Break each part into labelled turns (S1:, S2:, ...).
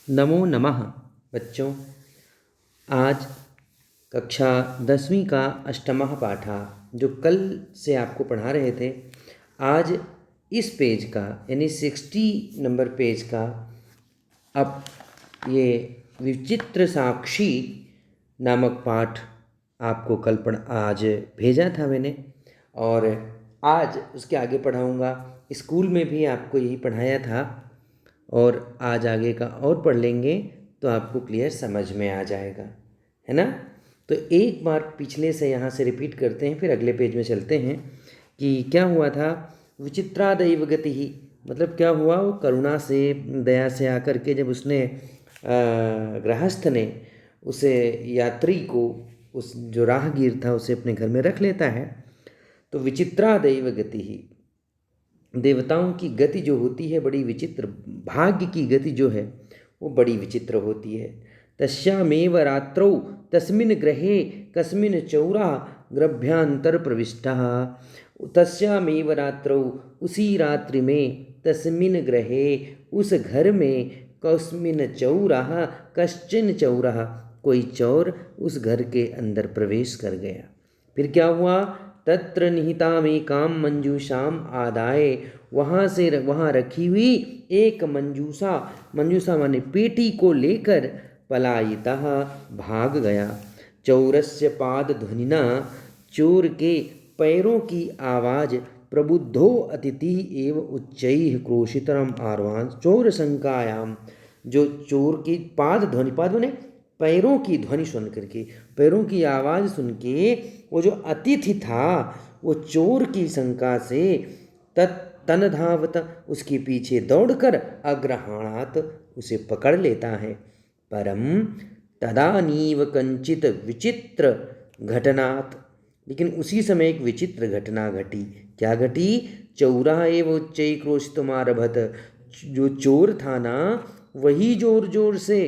S1: नमो नमः। बच्चों, आज कक्षा 10वीं का अष्टमः पाठः जो कल से आपको पढ़ा रहे थे, आज इस पेज का यानी 60 नंबर पेज का अब ये विचित्र साक्षी नामक पाठ आपको आज भेजा था मैंने, और आज उसके आगे पढ़ाऊँगा। स्कूल में भी आपको यही पढ़ाया था और आज आगे का और पढ़ लेंगे तो आपको क्लियर समझ में आ जाएगा, है ना। तो एक बार पिछले से यहाँ से रिपीट करते हैं, फिर अगले पेज में चलते हैं कि क्या हुआ था। विचित्रा दैव गति ही मतलब क्या हुआ, वो करुणा से दया से आकर के जब उसने गृहस्थ ने उसे यात्री को, उस जो राहगीर था, उसे अपने घर में रख लेता है, तो विचित्रा दैव गति ही, देवताओं की गति जो होती है बड़ी विचित्र, भाग्य की गति जो है वो बड़ी विचित्र होती है। तस्यामेव रात्रौ तस्मिन् ग्रहे कस्मिन् चौरा ग्रभ्यांतर प्रविष्टः। तस्यामेव रात्रौ, उसी रात्रि में, तस्मिन् ग्रहे, उस घर में, कस्मिन् चौरः, कश्चिन चौरः, कोई चोर उस घर के अंदर प्रवेश कर गया। फिर क्या हुआ, तत्र निहितामेकां मंजूषाम आदाय, वहाँ रखी हुई एक मंजूषा, मंजूषा माने पेटी को लेकर पलायितः, भाग गया। चौरस्य पाद ध्वनिना, चोर के पैरों की आवाज, प्रबुद्धो अतिथि एव उच्चैः क्रोशितरम आर्वां, चोर शंकायाम, जो चोर की पाद ध्वनि, पाद माने पैरों की ध्वनि सुन करके, पैरों की आवाज़ सुन के वो जो अतिथि था वो चोर की शंका से तन धावत, उसके पीछे दौड़कर अग्रहाणात, उसे पकड़ लेता है। परम तदानीव कंचित विचित्र घटनात्, लेकिन उसी समय एक विचित्र घटना घटी। क्या घटी, चौरा एव उच्चै क्रोशितुमारभत, जो चोर था ना वही जोर जोर से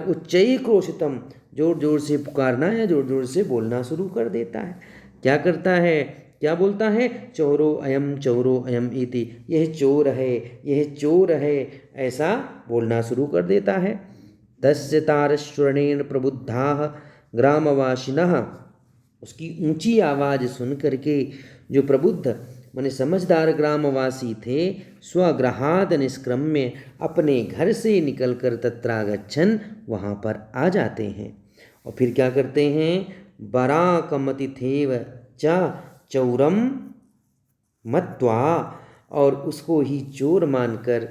S1: उच्चै क्रोशितम, जोर जोर से पुकारना या जोर जोर से बोलना शुरू कर देता है। क्या करता है, क्या बोलता है, चोरो अयम इति, यह चोर है, यह चोर है, ऐसा बोलना शुरू कर देता है। तस्य तारश्वरणेन प्रबुद्धाः ग्रामवासिनः, उसकी ऊंची आवाज़ सुन करके जो प्रबुद्ध माने समझदार ग्रामवासी थे, स्वगृहाद निष्क्रम्य, अपने घर से निकलकर तत्रागच्छन्, वहाँ पर आ जाते हैं। और फिर क्या करते हैं, बराकमतिथेव च चौरम मत्वा, और उसको ही चोर मानकर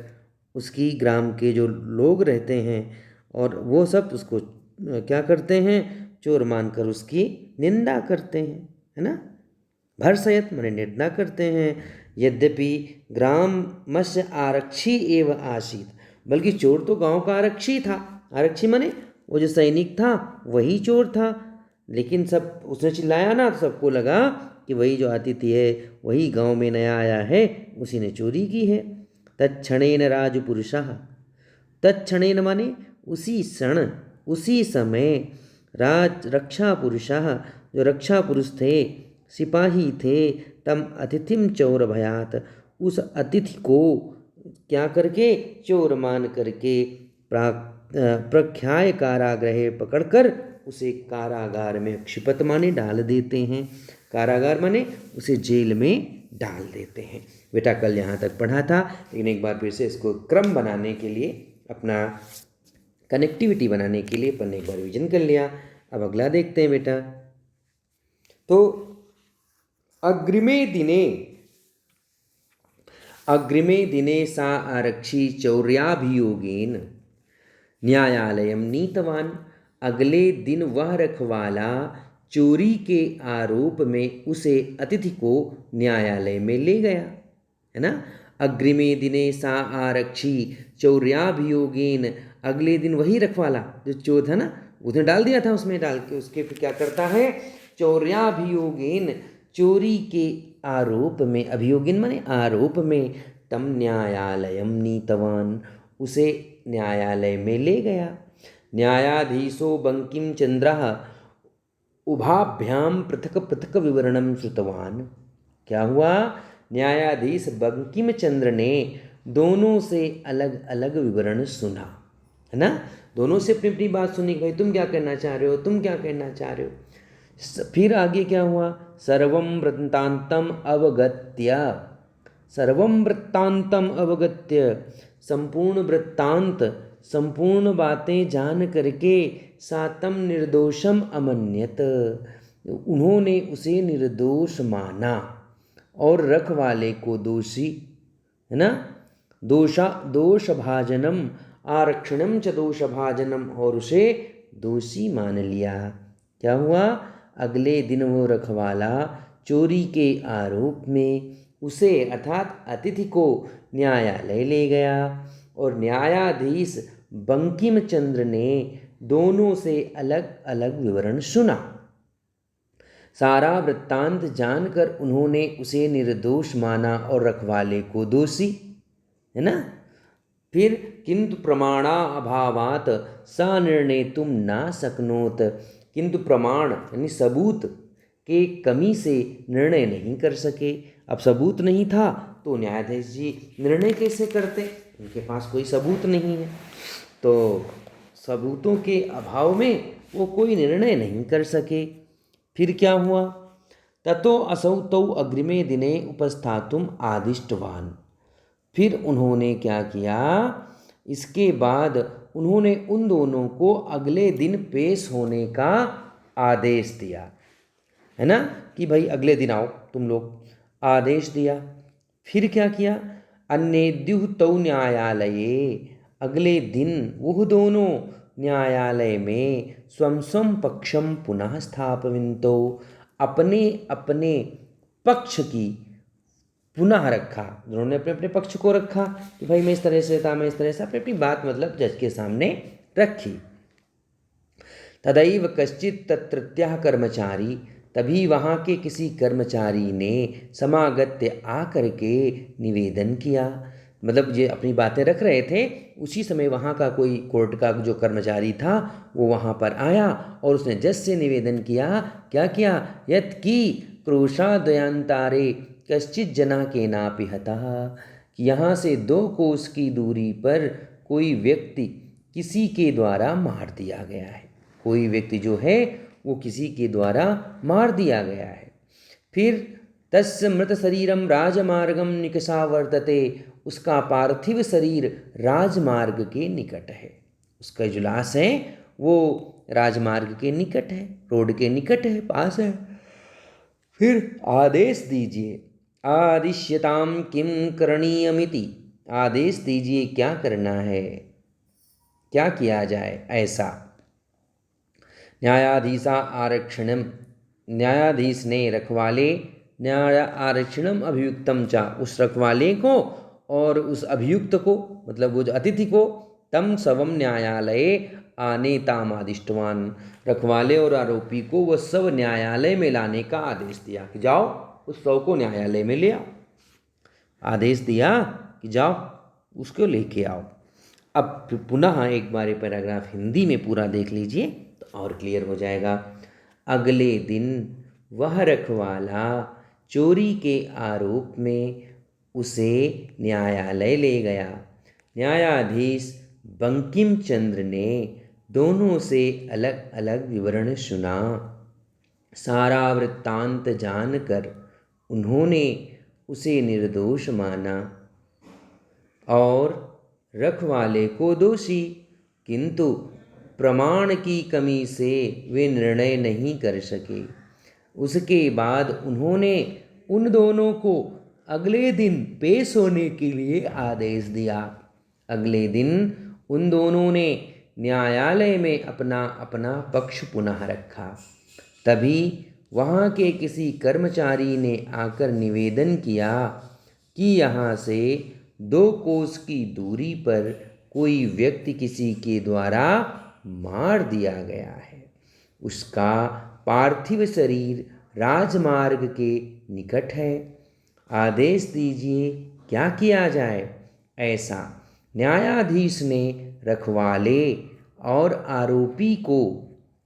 S1: उसकी ग्राम के जो लोग रहते हैं और वो सब उसको क्या करते हैं, चोर मानकर उसकी निंदा करते हैं, है ना। भर्सयत माने निंदा करते हैं। यद्यपि ग्रामस्य आरक्षी एव आसीत, बल्कि चोर तो गांव का आरक्षी था। आरक्षी माने वो जो सैनिक था वही चोर था, लेकिन सब उसने चिल्लाया ना तो सबको लगा कि वही जो अतिथि है वही गांव में नया आया है, उसी ने चोरी की है। तत्क्षणेन राजपुरुषः, तत्क्षणेन माने उसी क्षण, उसी समय, रक्षा पुरुषः, जो रक्षा पुरुष थे, सिपाही थे, तम अतिथिम चोर भयात, उस अतिथि को क्या करके, चोर मान करके प्रख्याय कारागृहे पकड़कर उसे कारागार में, क्षिपत माने डाल देते हैं, कारागार माने उसे जेल में डाल देते हैं। बेटा कल यहाँ तक पढ़ा था, लेकिन एक बार फिर से इसको क्रम बनाने के लिए, अपना कनेक्टिविटी बनाने के लिए अपन ने एक बार रिविजन कर लिया। अब अगला देखते हैं बेटा। तो अग्रिमे दिने सा आरक्षी चौर्याभियोगेन न्यायालयम नीतवान, अगले दिन वह रखवाला चोरी के आरोप में उसे अतिथि को न्यायालय में ले गया, है ना। अग्रिमे दिने सा आरक्षी चौर्याभियोगेन, अगले दिन वही रखवाला जो चोर था ना, उसने डाल दिया था, उसमें डाल के उसके फिर क्या करता है, चौर्याभियोगेन, चोरी के आरोप में, अभियोगेन माने आरोप में, तम न्यायालयम नीतवान, उसे न्यायालय में ले गया। न्यायाधीशो बंकिम चंद्रः उभाभ्याम पृथक पृथक विवरणम श्रुतवान। क्या हुआ, न्यायाधीश बंकिम चंद्र ने दोनों से अलग अलग विवरण सुना। है ना। दोनों से अपनी अपनी बात सुनी कि भाई तुम क्या करना चाह रहे हो, तुम क्या करना चाह रहे हो। फिर आगे क्या हुआ, सर्वम वृत्तांतम अवगत्य, सर्वम वृत्तांतम अवगत्य, संपूर्ण वृत्तांत, संपूर्ण बातें जान करके, सातम निर्दोषम अमन्यत, उन्होंने उसे निर्दोष माना और रखवाले को दोषी, है ना, दोष भाजनम आरक्षणम च दोष भाजनम, और उसे दोषी मान लिया। क्या हुआ, अगले दिन वो रखवाला चोरी के आरोप में उसे अर्थात अतिथि को न्यायालय ले गया और न्यायाधीश बंकिम चंद्र ने दोनों से अलग अलग विवरण सुना। सारा वृत्तांत जानकर उन्होंने उसे निर्दोष माना और रखवाले को दोषी, है ना। फिर किंतु प्रमाणा अभावात स निर्णय तुम ना सकनोत, किंतु प्रमाण यानी सबूत के कमी से निर्णय नहीं कर सके। अब सबूत नहीं था तो न्यायाधीश जी निर्णय कैसे करते, उनके पास कोई सबूत नहीं है, तो सबूतों के अभाव में वो कोई निर्णय नहीं कर सके। फिर क्या हुआ, ततो असौ तौ अग्रिमे दिने उपस्थातुम आदिष्टवान, फिर उन्होंने क्या किया, इसके बाद उन्होंने उन दोनों को अगले दिन पेश होने का आदेश दिया, है ना, कि भाई अगले दिन आओ तुम लोग, आदेश दिया। फिर क्या किया, अन्येद्युः तौ न्यायालये, अगले दिन वह दोनों न्यायालय में स्वं स्वं पक्षम पुनः स्थापयन्तौ, अपने अपने पक्ष की पुनः रखा, उन्होंने अपने अपने पक्ष को रखा कि भाई मैं इस तरह से था, मैं इस तरह से, अपनी अपनी बात मतलब जज के सामने रखी। तदैव कश्चित तत्रत्यः कर्मचारी, तभी वहाँ के किसी कर्मचारी ने समागत्य आकर के निवेदन किया, मतलब ये अपनी बातें रख रहे थे, उसी समय वहाँ का कोई कोर्ट का जो कर्मचारी था वो वहाँ पर आया और उसने जज से निवेदन किया, क्या किया, यत् की क्रोशाद्वयांतारे कश्चित जना के नापि हतः, कि यहाँ से 2 कोस की दूरी पर कोई व्यक्ति किसी के द्वारा मार दिया गया है, कोई व्यक्ति जो है वो किसी के द्वारा मार दिया गया है। फिर तस्य मृत शरीरम राजमार्गम निकषा वर्तते, उसका पार्थिव शरीर राजमार्ग के निकट है, उसका जो लाश है वो राजमार्ग के निकट है, रोड के निकट है, पास है। फिर आदेश दीजिए, आदिश्यताम किम करणीयमिति, आदेश दीजिए क्या करना है, क्या किया जाए ऐसा। न्यायाधीशा आरक्षणम, न्यायाधीश ने रखवाले, न्याय आरक्षणम अभियुक्तम चा, उस रखवाले को और उस अभियुक्त को, मतलब वो जो अतिथि को, तम सवम न्यायालय आने ताम आदिष्टवान, रखवाले और आरोपी को वह सब न्यायालय में लाने का आदेश दिया कि जाओ उस सब को न्यायालय में ले आओ, आदेश दिया कि जाओ उसको लेके आओ। अब पुनः एक बार ये पैराग्राफ हिंदी में पूरा देख लीजिए तो और क्लियर हो जाएगा। अगले दिन वह रखवाला चोरी के आरोप में उसे न्यायालय ले गया। न्यायाधीश बंकिम चंद्र ने दोनों से अलग अलग विवरण सुना। सारा वृत्तांत जानकर उन्होंने उसे निर्दोष माना और रखवाले को दोषी, किंतु प्रमाण की कमी से वे निर्णय नहीं कर सके। उसके बाद उन्होंने उन दोनों को अगले दिन पेश होने के लिए आदेश दिया। अगले दिन उन दोनों ने न्यायालय में अपना अपना पक्ष पुनः रखा। तभी वहाँ के किसी कर्मचारी ने आकर निवेदन किया कि यहाँ से 2 कोस की दूरी पर कोई व्यक्ति किसी के द्वारा मार दिया गया है, उसका पार्थिव शरीर राजमार्ग के निकट है, आदेश दीजिए क्या किया जाए ऐसा। न्यायाधीश ने रखवाले और आरोपी को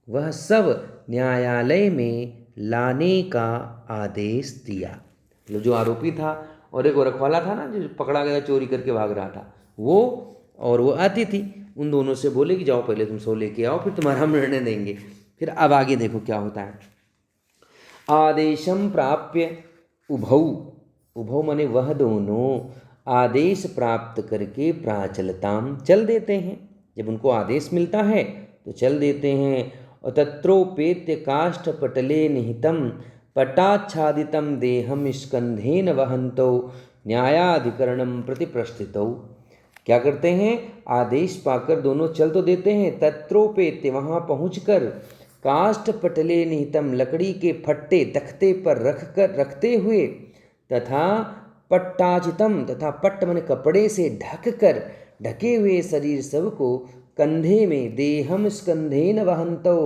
S1: वह सब न्यायालय में लाने का आदेश दिया। मतलब जो आरोपी था और एक वो रखवाला था ना जो पकड़ा गया चोरी करके भाग रहा था, वो और वो अतिथि, उन दोनों से बोले कि जाओ पहले तुम 100 लेके आओ, फिर तुम्हारा हम निर्णय देंगे। फिर अब आगे देखो क्या होता है। आदेशम प्राप्य उभौ, उभौ माने वह दोनों, आदेश प्राप्त करके प्राचलताम चल देते हैं। जब उनको आदेश मिलता है तो चल देते हैं। और तत्रोपेत्य काष्ठ पटले निहितम पटाच्छादितम देहम स्कंधेन वहंतो न्यायाधिकरणम प्रति प्रस्थितौ। क्या करते हैं, आदेश पाकर दोनों चल तो देते हैं। तत्रोपेत्य वहाँ पहुँचकर, काष्ठ पटले निहितम लकड़ी के फट्टे तख्ते पर रखते हुए, तथा पट्टाचितम तथा पट्ट मन कपड़े से ढके हुए शरीर सब को कंधे में, देहम स्कंधेन वहंतो,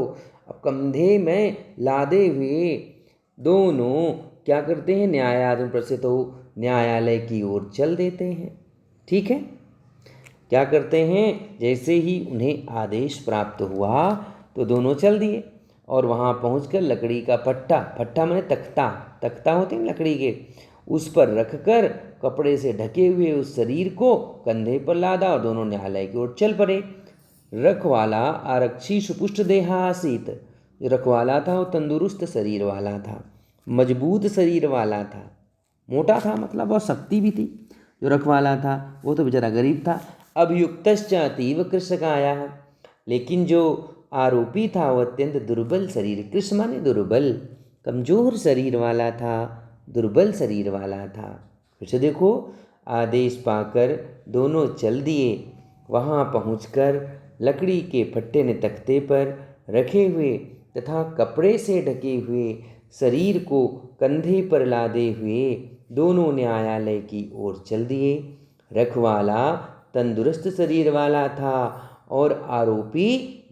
S1: अब कंधे में लादे हुए दोनों क्या करते हैं, न्यायाधीन प्रसिद्ध हो, न्यायालय की ओर चल देते हैं। ठीक है, क्या करते हैं, जैसे ही उन्हें आदेश प्राप्त हुआ तो दोनों चल दिए और वहाँ पहुँचकर लकड़ी का फट्टा माने तख्ता होते हैं लकड़ी के, उस पर रखकर कपड़े से ढके हुए उस शरीर को कंधे पर लादा और दोनों न्यायालय की ओर चल पड़े। रखवाला आरक्षी सुपुष्ट देहा आसीत, जो रखवाला था वो तंदुरुस्त शरीर वाला था, मजबूत शरीर वाला था, मोटा था, मतलब बहुत शक्ति भी थी। जो रखवाला था वो तो बेचारा गरीब था। अभियुक्तश्च अतीव कृशकाया, लेकिन जो आरोपी था वो अत्यंत दुर्बल शरीर, कृश माने दुर्बल, कमजोर शरीर वाला था, दुर्बल शरीर वाला था। फिर से देखो, आदेश पाकर दोनों चल दिए। वहाँ पहुँचकर लकड़ी के फट्टे ने तख्ते पर रखे हुए तथा कपड़े से ढके हुए शरीर को कंधे पर लादे हुए दोनों न्यायालय की ओर चल दिए। रखवाला तंदुरुस्त शरीर वाला था और आरोपी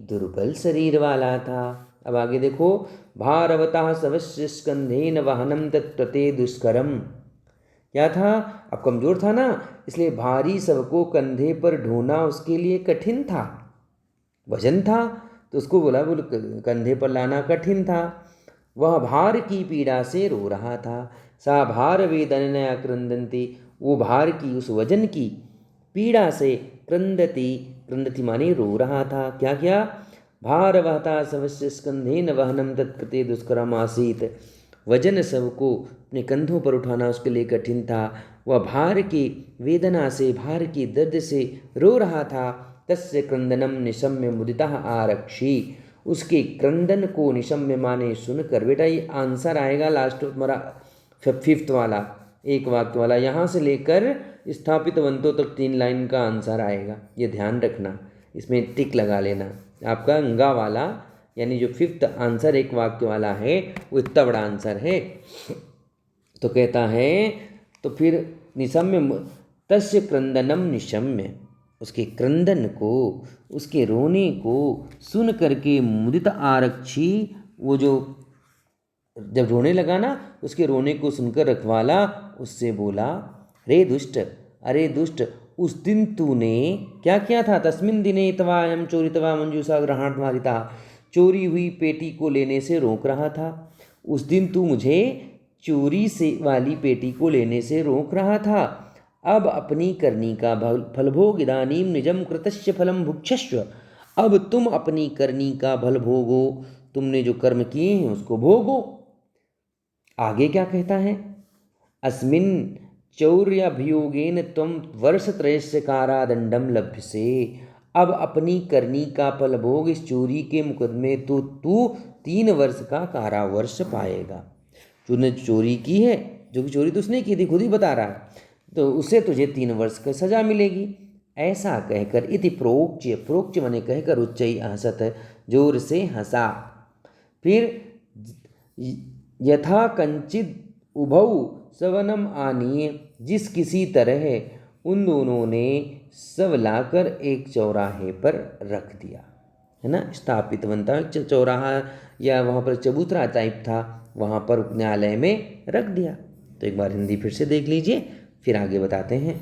S1: दुर्बल शरीर वाला था। अब आगे देखो, भारवतः सवस्य स्कंधेन वहनम तत्प्रते दुष्करम। क्या था, अब कमजोर था ना, इसलिए भारी सबको कंधे पर ढोना उसके लिए कठिन था। वजन था तो उसको बोला कंधे पर लाना कठिन था। वह भार की पीड़ा से रो रहा था। सा भार वेदनया क्रंदन्ति, वो भार की उस वजन की पीड़ा से क्रंदति माने रो रहा था। क्या क्या, भार वहता सवस्य स्कंधेन वहनम तत्कृते दुष्करम आसीत, वजन सबको अपने कंधों पर उठाना उसके लिए कठिन था। वह भार की वेदना से, भार की दर्द से रो रहा था। तस्य क्रंदनम निशम्य मुदितः आरक्षी, उसके क्रंदन को निशम्य माने सुनकर, बेटा ये आंसर आएगा लास्ट तुम्हारा 5th वाला, एक वाक्य वाला, यहाँ से लेकर स्थापित वंतों तक 3 लाइन का आंसर आएगा, ये ध्यान रखना, इसमें टिक लगा लेना। आपका अंगा वाला यानी जो 5th आंसर एक वाक्य वाला है वो इतना बड़ा आंसर है। तो कहता है, तो फिर निशम्य, तस्य क्रंदनम निशम्य, उसके क्रंदन को, उसके रोने को सुन करके मुदित आरक्षी, वो जो जब रोने लगा ना, उसके रोने को सुनकर रखवाला उससे बोला, रे दुष्ट, अरे दुष्ट, उस दिन तूने क्या किया था, तस्मिन दिने तवायम चोरितवा मंजूषा ग्रहणात्मारिता, चोरी हुई पेटी को लेने से रोक रहा था। उस दिन तू मुझे चोरी से वाली पेटी को लेने से रोक रहा था। अब अपनी करनी का फल भोग, इदानीम निजम कृतस्य फलम भुक्षस्व, अब तुम अपनी करनी का फल भोगो, तुमने जो कर्म किए हैं उसको भोगो। आगे क्या कहता है, अस्मिन चौर्याभियोगेन त्वं वर्षत्रयस्य कारादंडम लभ्यसे, अब अपनी करनी का फल भोग, इस चोरी के मुकदमे तो तू 3 वर्ष का कारावर्ष पाएगा। तूने चोरी की है, जो कि चोरी तो उसने की थी, खुद ही बता रहा है, तो उससे तुझे 3 वर्ष की सजा मिलेगी। ऐसा कहकर, इति प्रोक्च्य, प्रोक्च्य माने कहकर, उच्चई हंसत, जोर से हंसा। फिर यथा कंचित उभौ सवनम आनिए, जिस किसी तरह उन दोनों ने सब लाकर एक चौराहे पर रख दिया, है ना, स्थापित बनता चौराहा या वहाँ पर चबूतरा टाइप था, वहाँ पर न्यायालय में रख दिया। तो एक बार हिंदी फिर से देख लीजिए, फिर आगे बताते हैं।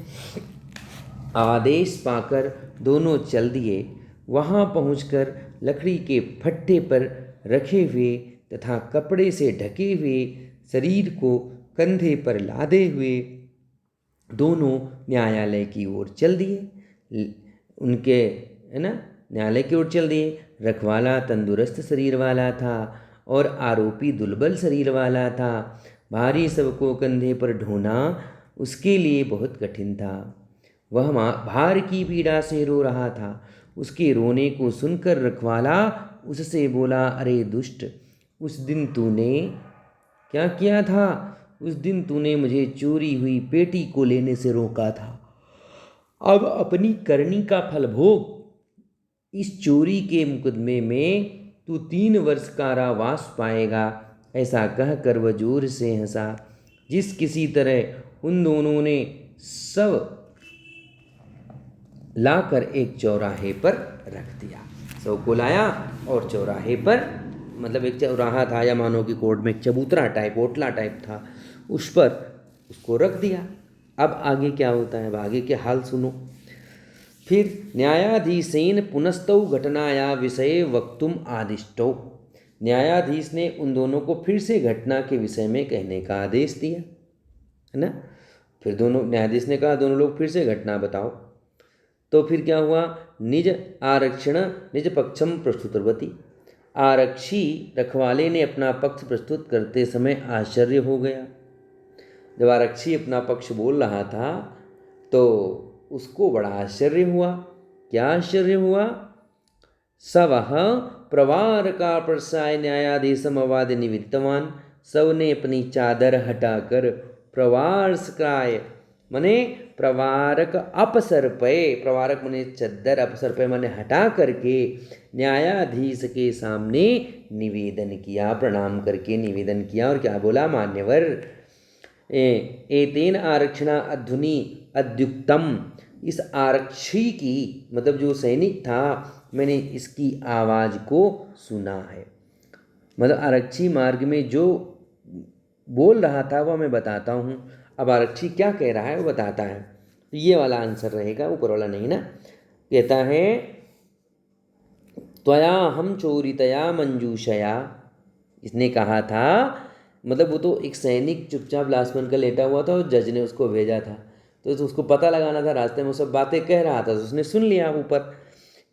S1: आदेश पाकर दोनों चल दिए। वहाँ पहुँचकर लकड़ी के फट्टे पर रखे हुए तथा कपड़े से ढके हुए शरीर को कंधे पर लादे हुए दोनों न्यायालय की ओर चल दिए। उनके है ना, न्यायालय की ओर चल दिए। रखवाला तंदुरुस्त शरीर वाला था और आरोपी दुर्बल शरीर वाला था। भारी सबको कंधे पर ढोना उसके लिए बहुत कठिन था। वह भार की पीड़ा से रो रहा था। उसके रोने को सुनकर रखवाला उससे बोला, अरे दुष्ट, उस दिन तूने क्या किया था? उस दिन तूने मुझे चोरी हुई पेटी को लेने से रोका था। अब अपनी करनी का फल भोग। इस चोरी के मुकदमे में तू 3 वर्ष कारावास पाएगा। ऐसा कहकर वह जोर से हंसा। जिस किसी तरह उन दोनों ने सब लाकर एक चौराहे पर रख दिया। सब को लाया और चौराहे पर, मतलब एक चौराहा था या मानो कि कोर्ट में एक चबूतरा टाइप, ओटला टाइप था, उस पर उसको रख दिया। अब आगे क्या होता है, अब आगे के हाल सुनो। फिर न्यायाधीशेन पुनस्तौ घटनाया विषय वक्तुम आदिष्टौ। न्यायाधीश ने उन दोनों को फिर से घटना के विषय में कहने का आदेश दिया, है ना। फिर दोनों न्यायाधीश ने कहा, दोनों लोग फिर से घटना बताओ। तो फिर क्या हुआ, निज आरक्षण निज पक्षम प्रस्तुतवती। आरक्षी रखवाले ने अपना पक्ष प्रस्तुत करते समय आश्चर्य हो गया। जब आरक्षी अपना पक्ष बोल रहा था तो उसको बड़ा आश्चर्य हुआ। क्या आश्चर्य हुआ? सवह प्रवार का प्रसाय न्यायाधीशम अवाद निवित्तवान। सब ने अपनी चादर हटाकर प्रवार सकाय मने प्रवारक अपसर पे, प्रवारक मने चद्दर, अपसर पे मने हटा करके न्यायाधीश के सामने निवेदन किया, प्रणाम करके निवेदन किया। और क्या बोला, मान्यवर एतेन आरक्षणा अध्वनि अद्युक्तम। इस आरक्षी की, मतलब जो सैनिक था, मैंने इसकी आवाज़ को सुना है। मतलब आरक्षी मार्ग में जो बोल रहा था वह मैं बताता हूँ। अब आरक्षी क्या कह रहा है वो बताता है। तो ये वाला आंसर रहेगा, ऊपर वाला नहीं ना। कहता है त्वया हम चोरितया मंजूषया। इसने कहा था, मतलब वो तो एक सैनिक चुपचाप लाश बनकर लेटा हुआ था और जज ने उसको भेजा था, तो उसको पता लगाना था, रास्ते में वो सब बातें कह रहा था, तो उसने सुन लिया ऊपर।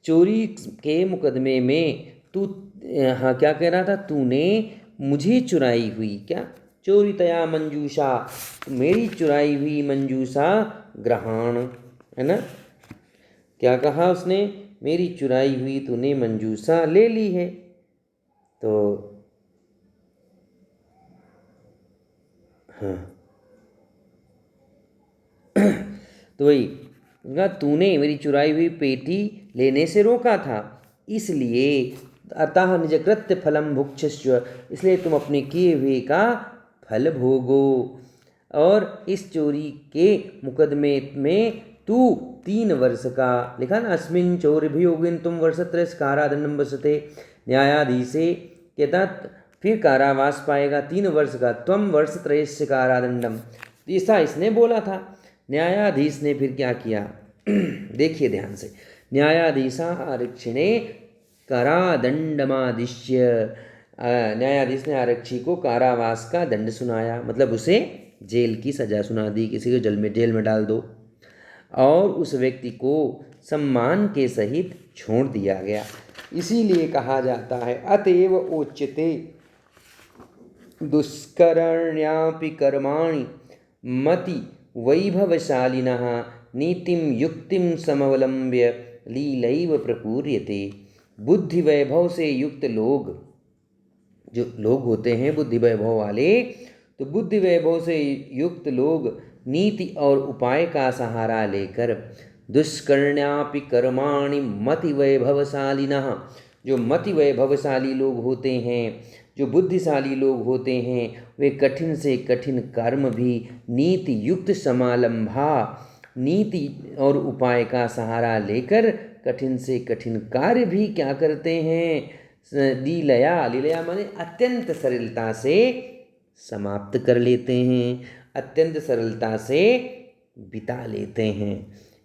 S1: चोरी के मुकदमे में तू, हाँ क्या कह रहा था, तूने मुझे चुराई हुई, क्या चोरितया मंजूषा, मेरी चुराई हुई मंजूषा ग्रहण, है ना। क्या कहा उसने, मेरी चुराई हुई तूने मंजूषा ले ली है। तो हाँ तो वही तूने मेरी चुराई हुई पेटी लेने से रोका था, इसलिए अतः निज कृत्य फलम भुक्षस्व, इसलिए तुम अपने किए हुए का फल भोगो। और इस चोरी के मुकदमे में तू 3 वर्ष का, लिखा ना, अस्मिन चोरभियोगिन तुम वर्षत्रयस्य कारादंडम बसते। न्यायाधीशे कहता फिर कारावास पाएगा 3 वर्ष का, त्वम वर्षत्रयस्य कारादंडम, ऐसा इसने बोला था। न्यायाधीश ने फिर क्या किया देखिए ध्यान से। न्यायाधीशा आरक्षिणे करादंडमादिश्य, न्यायाधीश ने आरक्षी को कारावास का दंड सुनाया, मतलब उसे जेल की सजा सुना दी, किसी को जेल में डाल दो। और उस व्यक्ति को सम्मान के सहित छोड़ दिया गया। इसीलिए कहा जाता है अतएव उच्यते दुष्करण्यापि कर्माणि मति वैभवशालिनः नीतिं युक्तिं समवलंब्य लीलैव प्रपूर्यते। बुद्धि वैभव से युक्त लोग, जो लोग होते हैं बुद्धि वैभव वाले, तो बुद्धि वैभव से युक्त लोग नीति और उपाय का सहारा लेकर दुष्कर्ण्यापि कर्माणि मति वैभवशालिनः, जो मति वैभवशाली लोग होते हैं, जो बुद्धिशाली लोग होते हैं, वे कठिन से कठिन कर्म भी नीति युक्त समालंभा, नीति और उपाय का सहारा लेकर कठिन से कठिन कार्य भी क्या करते हैं, लीलया, लीलया माने अत्यंत सरलता से समाप्त कर लेते हैं, अत्यंत सरलता से बिता लेते हैं।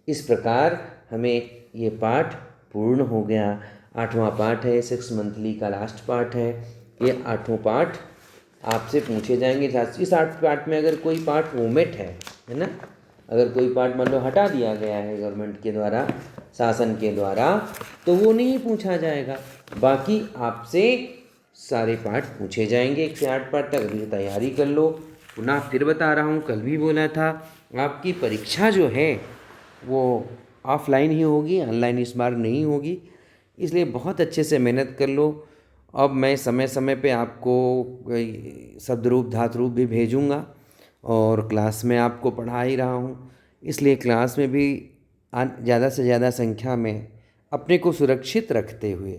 S1: इस प्रकार हमें ये पाठ पूर्ण हो गया। 8वां पाठ है, 6 मंथली का लास्ट पाठ है। ये 8वां पाठ आपसे पूछे जाएंगे। इस 8 पाठ में अगर कोई पाठ ओमिट है ना, अगर कोई पाठ मान लो हटा दिया गया है गवर्नमेंट के द्वारा, शासन के द्वारा, तो वो नहीं पूछा जाएगा। बाकी आपसे सारे पाठ पूछे जाएंगे 1 से 8 पाठ तक। अभी तैयारी कर लो। पुनः फिर बता रहा हूँ, कल भी बोला था, आपकी परीक्षा जो है वो ऑफलाइन ही होगी, ऑनलाइन इस बार नहीं होगी, इसलिए बहुत अच्छे से मेहनत कर लो। अब मैं समय समय पे आपको शब्दरूप धातुरूप भी भेजूँगा और क्लास में आपको पढ़ा ही रहा हूँ, इसलिए क्लास में भी ज़्यादा से ज़्यादा संख्या में अपने को सुरक्षित रखते हुए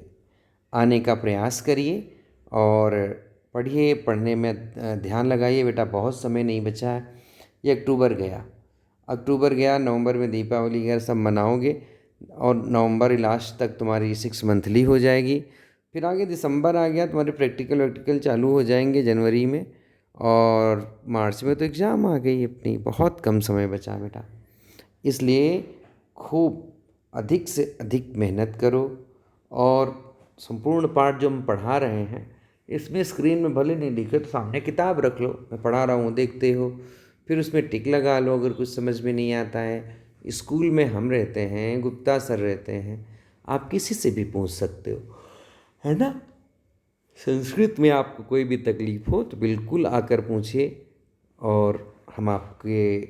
S1: आने का प्रयास करिए और पढ़िए, पढ़ने में ध्यान लगाइए बेटा। बहुत समय नहीं बचा है, ये अक्टूबर गया, नवंबर में दीपावली वगैरह सब मनाओगे और नवंबर लास्ट तक तुम्हारी 6 मंथली हो जाएगी। फिर आगे दिसंबर आ गया, तुम्हारे प्रैक्टिकल वैक्टिकल चालू हो जाएंगे जनवरी में, और मार्च में तो एग्ज़ाम आ गई अपनी। बहुत कम समय बचा बेटा, इसलिए खूब अधिक से अधिक मेहनत करो। और संपूर्ण पाठ जो हम पढ़ा रहे हैं इसमें स्क्रीन में भले नहीं दिखे तो सामने किताब रख लो, मैं पढ़ा रहा हूँ देखते हो, फिर उसमें टिक लगा लो अगर कुछ समझ में नहीं आता है। स्कूल में हम रहते हैं, गुप्ता सर रहते हैं, आप किसी से भी पूछ सकते हो, है ना। संस्कृत में आपको कोई भी तकलीफ़ हो तो बिल्कुल आकर पूछिए और हम आपके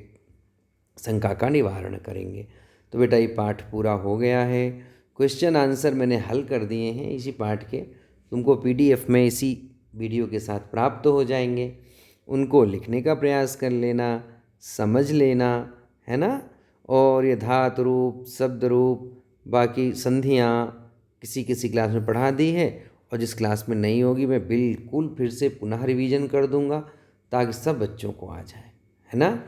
S1: शंका का निवारण करेंगे। तो बेटा ये पाठ पूरा हो गया है, क्वेश्चन आंसर मैंने हल कर दिए हैं इसी पाठ के, तुमको PDF में इसी वीडियो के साथ प्राप्त हो जाएंगे। उनको लिखने का प्रयास कर लेना, समझ लेना, है ना। और ये धातु रूप, शब्द रूप, बाकी संधियाँ किसी किसी क्लास में पढ़ा दी है, और जिस क्लास में नहीं होगी मैं बिल्कुल फिर से पुनः रिवीजन कर दूंगा ताकि सब बच्चों को आ जाए, है ना।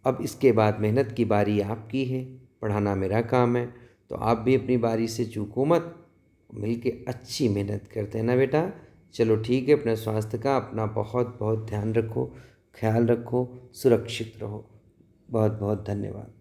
S1: अब इसके बाद मेहनत की बारी आपकी है, पढ़ाना मेरा काम है, तो आप भी अपनी बारी से चूको मत, मिलके अच्छी मेहनत करते हैं ना बेटा। चलो ठीक है, अपने स्वास्थ्य का अपना बहुत बहुत ध्यान रखो, ख्याल रखो, सुरक्षित रहो। बहुत बहुत धन्यवाद।